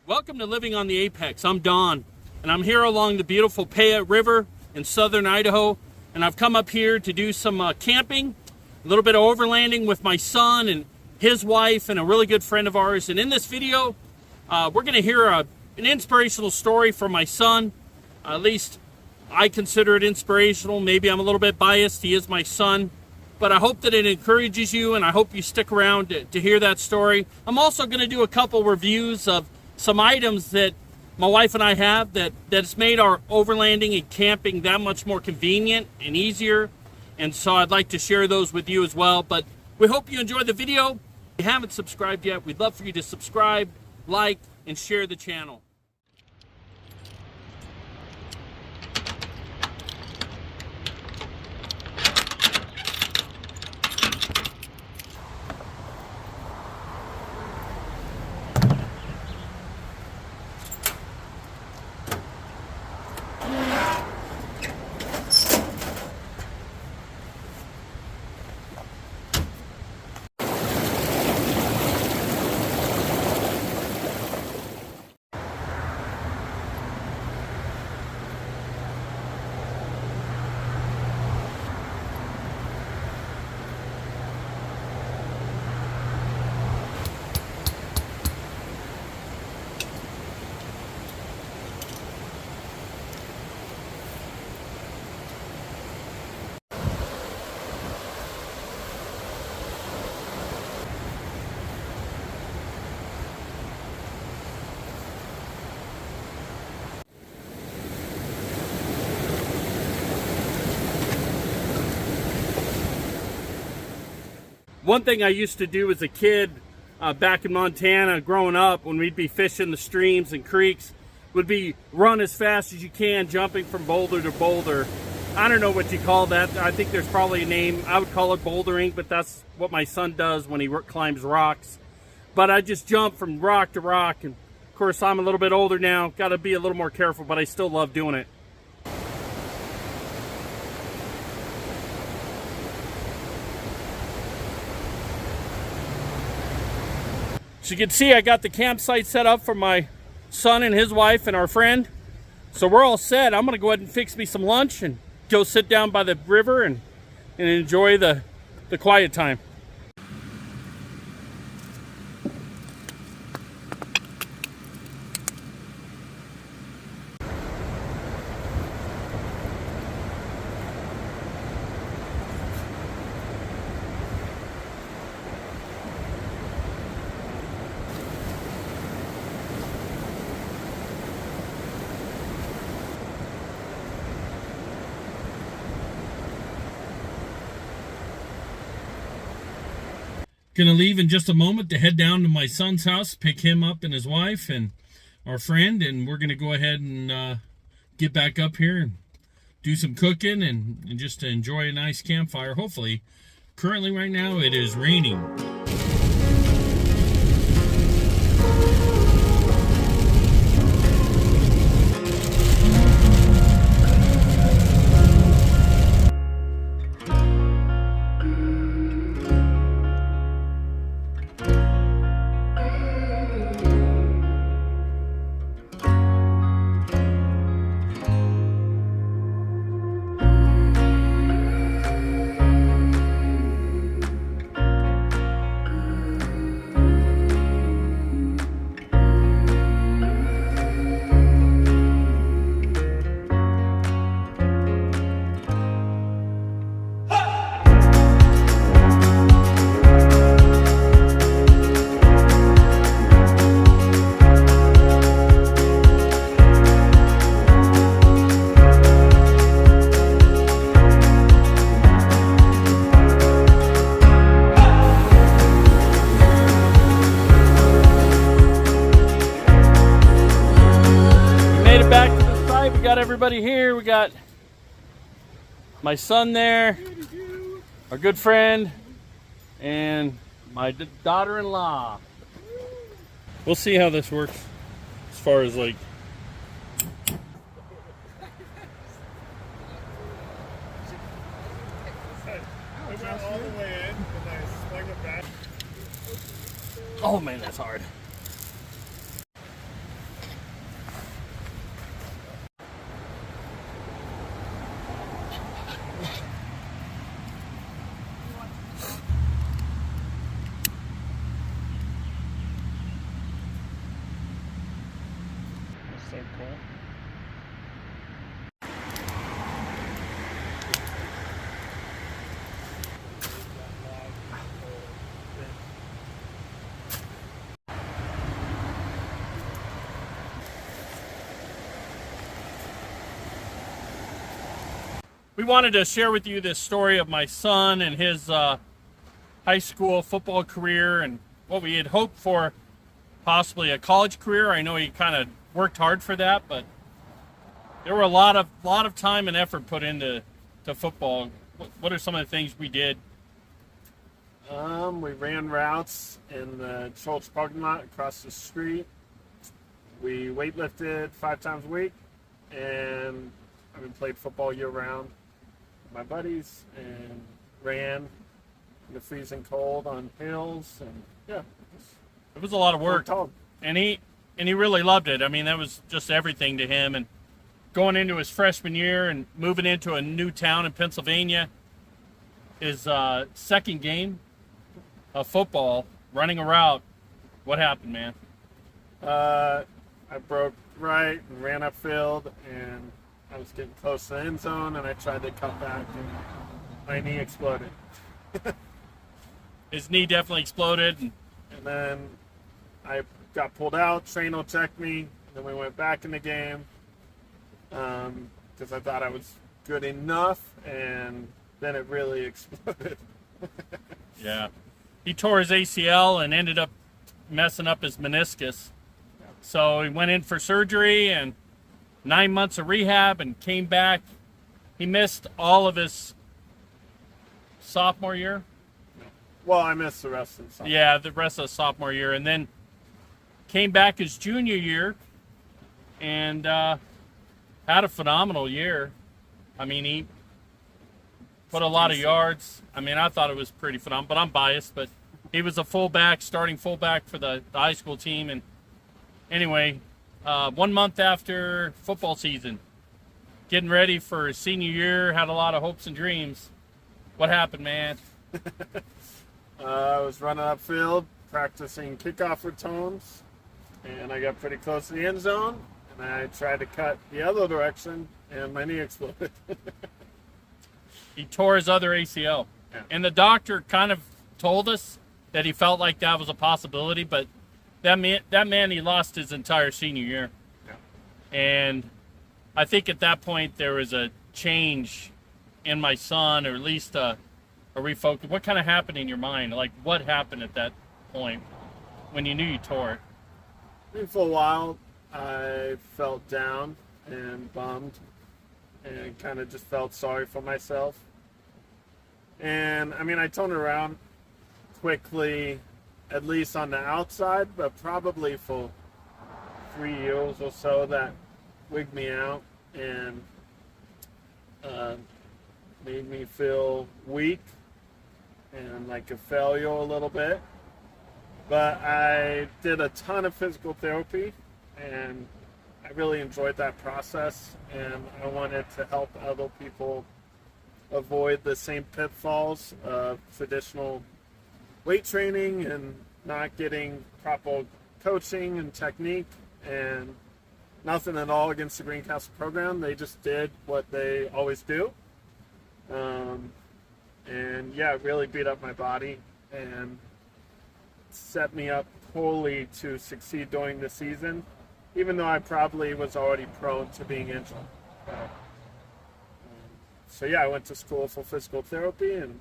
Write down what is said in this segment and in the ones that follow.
Welcome to Living on the Apex. I'm Don, and I'm here along the beautiful Payette River in Southern Idaho, and I've come up here to do some camping, a little bit of overlanding with my son and his wife and a really good friend of ours. And in this video, we're going to hear an inspirational story from my son. At least I consider it inspirational. Maybe I'm a little bit biased. He is my son. But I hope that it encourages you, and I hope you stick around to hear that story. I'm also going to do a couple reviews of some items that my wife and I have that's made our overlanding and camping that much more convenient and easier. And so I'd like to share those with you as well. But we hope you enjoy the video. If you haven't subscribed yet, we'd love for you to subscribe, like, and share the channel. One thing I used to do as a kid back in Montana growing up, when we'd be fishing the streams and creeks, would be run as fast as you can, jumping from boulder to boulder. I don't know what you call that. I think there's probably a name. I would call it bouldering, but that's what my son does when he climbs rocks. But I just jump from rock to rock, and of course I'm a little bit older now, got to be a little more careful, but I still love doing it. As you can see, I got the campsite set up for my son and his wife and our friend. So we're all set. I'm going to go ahead and fix me some lunch and go sit down by the river and enjoy the quiet time. Gonna leave in just a moment to head down to my son's house, pick him up and his wife and our friend, and we're gonna go ahead and get back up here and do some cooking and just to enjoy a nice campfire. Hopefully, currently right now it is raining. Got everybody here. We got my son there, our good friend, and my daughter-in-law. We'll see how this works as far as like I went all the way in and I swung it back. oh man, that's hard. So cool. We wanted to share with you this story of my son and his high school football career and what we had hoped for, possibly a college career. I know he kind of worked hard for that, but there were a lot of time and effort put into football. What are some of the things we did? We ran routes in the Schultz parking lot across the street. We weightlifted 5 times a week, and played football year round with my buddies and ran in the freezing cold on hills, and yeah, It was a lot of work, worked hard. and he really loved it. I mean, that was just everything to him. And going into his freshman year and moving into a new town in Pennsylvania, his second game of football, running a route. What happened, man? I broke right and ran upfield, and I was getting close to the end zone, and I tried to cut back, and my knee exploded. His knee definitely exploded. And then I got pulled out. Traino checked me, and then we went back in the game because I thought I was good enough, and then it really exploded. Yeah. He tore his ACL and ended up messing up his meniscus. So he went in for surgery and 9 months of rehab and came back. He missed all of his sophomore year. Well, I missed the rest of the summer. Yeah, the rest of the sophomore year. And then came back his junior year and had a phenomenal year. I mean, he put a lot of yards. I mean, I thought it was pretty phenomenal, but I'm biased. But he was a fullback, starting fullback for the high school team. And anyway, 1 month after football season, getting ready for his senior year, had a lot of hopes and dreams. What happened, man? I was running upfield, practicing kickoff returns, and I got pretty close to the end zone, and I tried to cut the other direction, and my knee exploded. He tore his other ACL. Yeah. And the doctor kind of told us that he felt like that was a possibility, but that man, he lost his entire senior year. Yeah. And I think at that point there was a change in my son, or at least a refocus. What kind of happened in your mind? Like, what happened at that point when you knew you tore it? I mean, for a while, I felt down and bummed and kind of just felt sorry for myself. And, I mean, I turned around quickly, at least on the outside, but probably for 3 years or so that wigged me out and made me feel weak and like a failure a little bit. But I did a ton of physical therapy, and I really enjoyed that process, and I wanted to help other people avoid the same pitfalls of traditional weight training and not getting proper coaching and technique. And nothing at all against the Greencastle program. They just did what they always do. And yeah, it really beat up my body and set me up poorly to succeed during the season, even though I probably was already prone to being injured. So yeah, I went to school for physical therapy and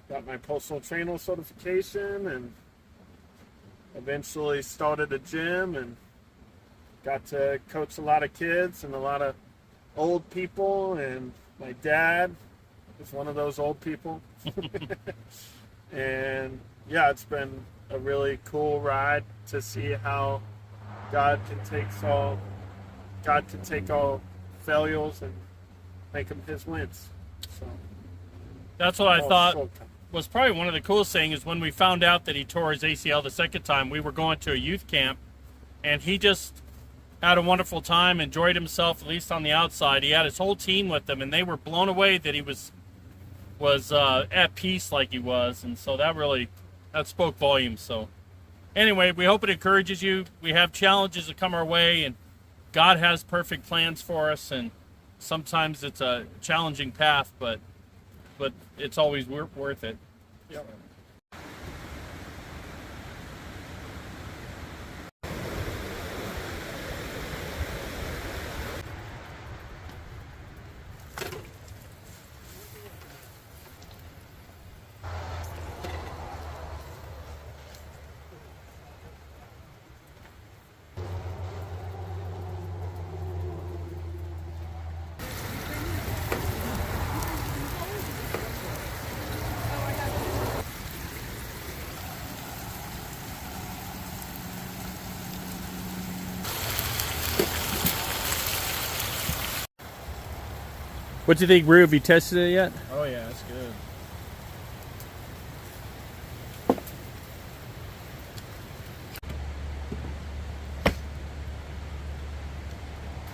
got my personal trainer certification, and eventually started a gym and got to coach a lot of kids and a lot of old people, and my dad is one of those old people. And yeah, it's been a really cool ride to see how God can take all failures and make them his wins. So that's what I thought so was probably one of the coolest things is when we found out that he tore his ACL the second time. We were going to a youth camp, and he just had a wonderful time, enjoyed himself, at least on the outside. He had his whole team with him, and they were blown away that he was at peace like he was, and so that spoke volumes. So anyway, we hope it encourages you. We have challenges that come our way, and God has perfect plans for us, and sometimes it's a challenging path, but it's always worth it. Yep. What do you think, Rue? Have you tested it yet? Oh yeah, it's good.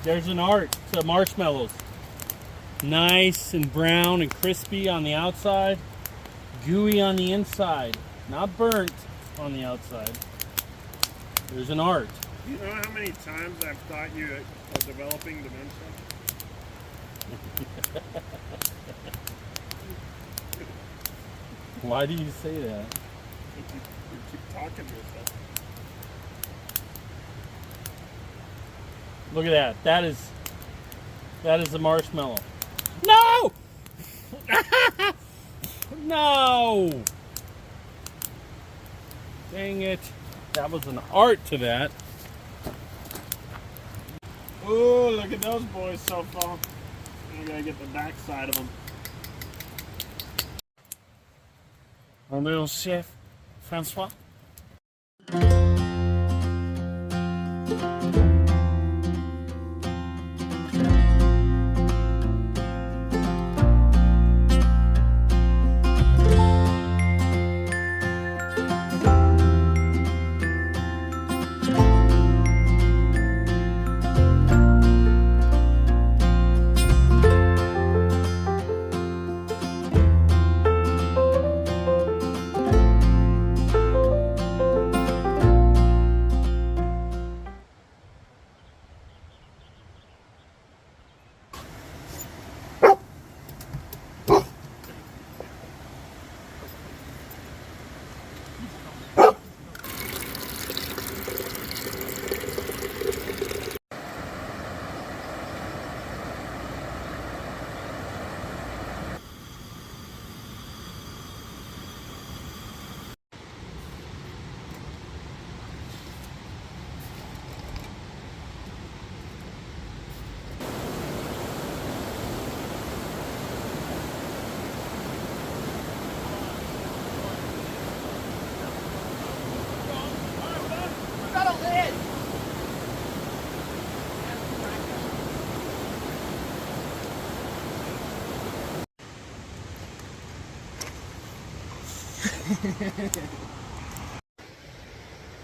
There's an art to marshmallows. Nice and brown and crispy on the outside, gooey on the inside, not burnt on the outside. There's an art. You know how many times I've thought you are developing dementia? Why do you say that? You keep talking to yourself. Look at that. That is a marshmallow. No! No! Dang it. That was an art to that. Oh, look at those boys so far. I gotta get the back side of them. Our little chef, Francois.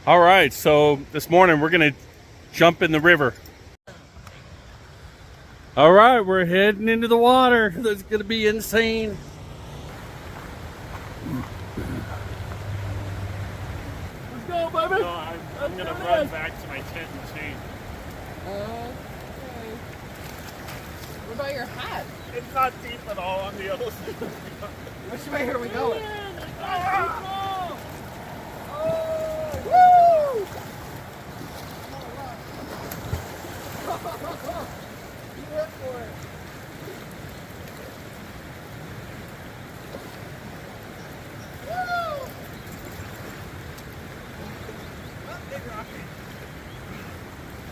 All right, so this morning we're gonna jump in the river. All right, we're heading into the water. That's gonna be insane. Let's go, baby. No, I'm gonna run back to my tent and change. Okay. What about your hat? It's not deep at all on the other side. Which way are we going? Woo! You work for it. Woo! Oh, big rocket.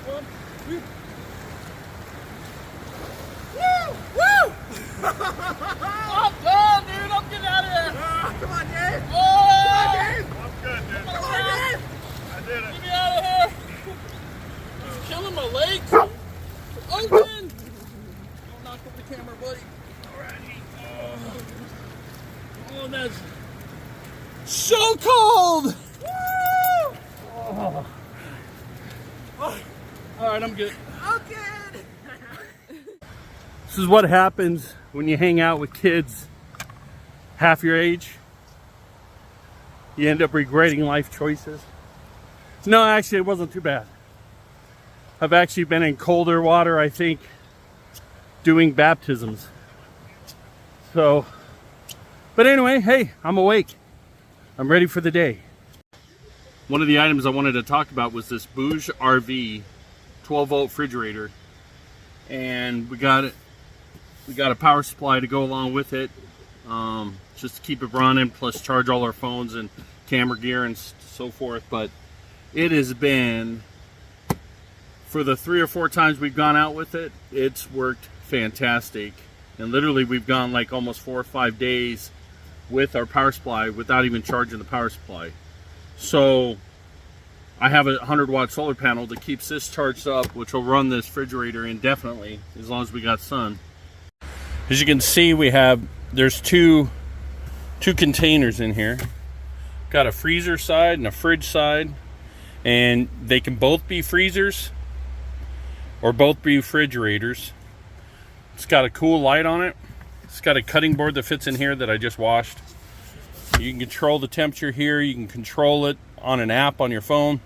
One, two. Woo! Woo! summer, buddy. Oh, that's so cold! Oh. All right, I'm good. Okay. This is what happens when you hang out with kids half your age. You end up regretting life choices. No, actually, it wasn't too bad. I've actually been in colder water, I think, doing baptisms. So, but anyway, hey, I'm awake. I'm ready for the day. One of the items I wanted to talk about was this BougeRV 12-volt refrigerator. And we got a power supply to go along with it, just to keep it running, plus charge all our phones and camera gear and so forth. But it has been, for the 3 or 4 times we've gone out with it, it's worked fantastic. And literally we've gone like almost 4 or 5 days with our power supply without even charging the power supply. So I have a 100-watt solar panel that keeps this charged up, which will run this refrigerator indefinitely as long as we got sun. As you can see, there's two containers in here. Got a freezer side and a fridge side, and they can both be freezers or both be refrigerators. It's got a cool light on it. It's got a cutting board that fits in here that I just washed. You can control the temperature here. You can control it on an app on your phone.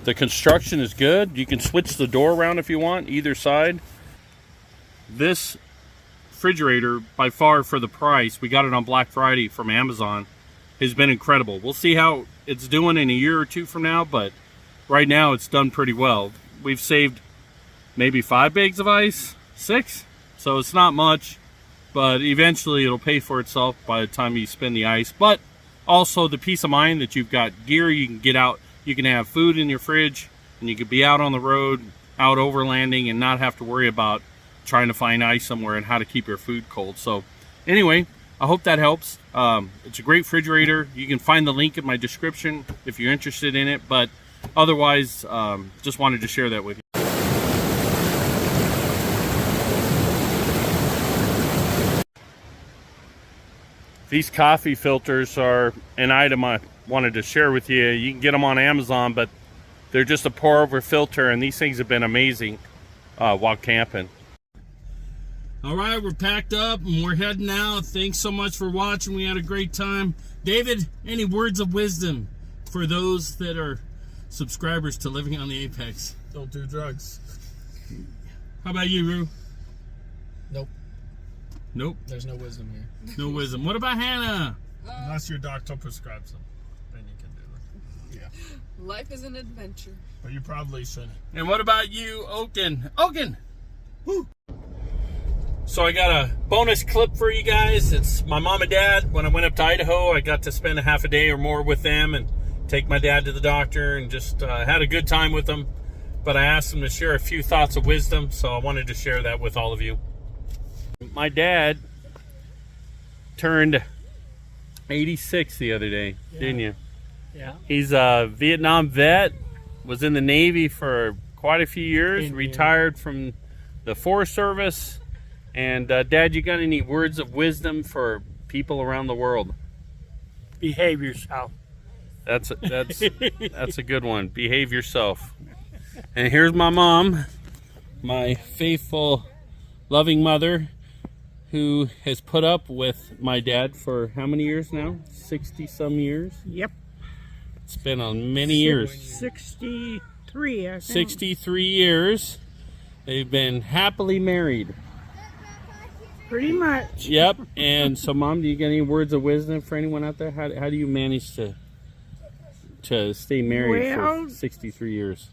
The construction is good. You can switch the door around if you want, either side. This refrigerator, by far for the price, we got it on Black Friday from Amazon, has been incredible. We'll see how it's doing in a year or two from now, but right now it's done pretty well. We've saved maybe 5 bags of ice, 6, so it's not much, but eventually it'll pay for itself by the time you spend the ice. But also the peace of mind that you've got gear, you can get out, you can have food in your fridge, and you can be out on the road, out overlanding, and not have to worry about trying to find ice somewhere and how to keep your food cold. So anyway, I hope that helps. It's a great refrigerator. You can find the link in my description if you're interested in it, but otherwise, just wanted to share that with you. These coffee filters are an item I wanted to share with you. You can get them on Amazon, but they're just a pour over filter, and these things have been amazing while camping. All right, we're packed up and we're heading out. Thanks so much for watching. We had a great time. David, any words of wisdom for those that are subscribers to Living on the Apex? Don't do drugs. How about you, Rue? Nope. Nope. There's no wisdom here. No wisdom. What about Hannah? Unless your doctor prescribes them, then you can do it. Yeah. Life is an adventure. But you probably shouldn't. And what about you, Oaken? Oaken! Woo! So I got a bonus clip for you guys. It's my mom and dad. When I went up to Idaho, I got to spend a half a day or more with them and take my dad to the doctor and just had a good time with them. But I asked them to share a few thoughts of wisdom, so I wanted to share that with all of you. My dad turned 86 the other day, didn't you? Yeah. He's a Vietnam vet, was in the Navy for quite a few years, retired from the Forest Service. And Dad, you got any words of wisdom for people around the world? Behave yourself. That's a good one. Behave yourself. And here's my mom, my faithful, loving mother, who has put up with my dad for how many years now? 60-some years? Yep. It's been on many years. 63, I think. 63 years. They've been happily married. Pretty much. Yep. And so, Mom, do you get any words of wisdom for anyone out there? How do you manage to stay married for 63 years?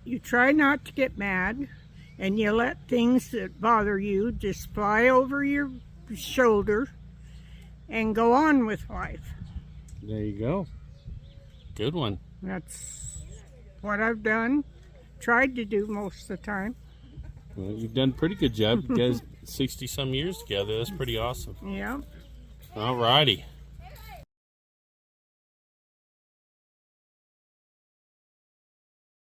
You try not to get mad, and you let things that bother you just fly over your shoulder and go on with life. There you go. Good one. That's what I've done. Tried to do most of the time. Well, you've done a pretty good job. You guys 60-some years together. That's pretty awesome. Yeah. All righty.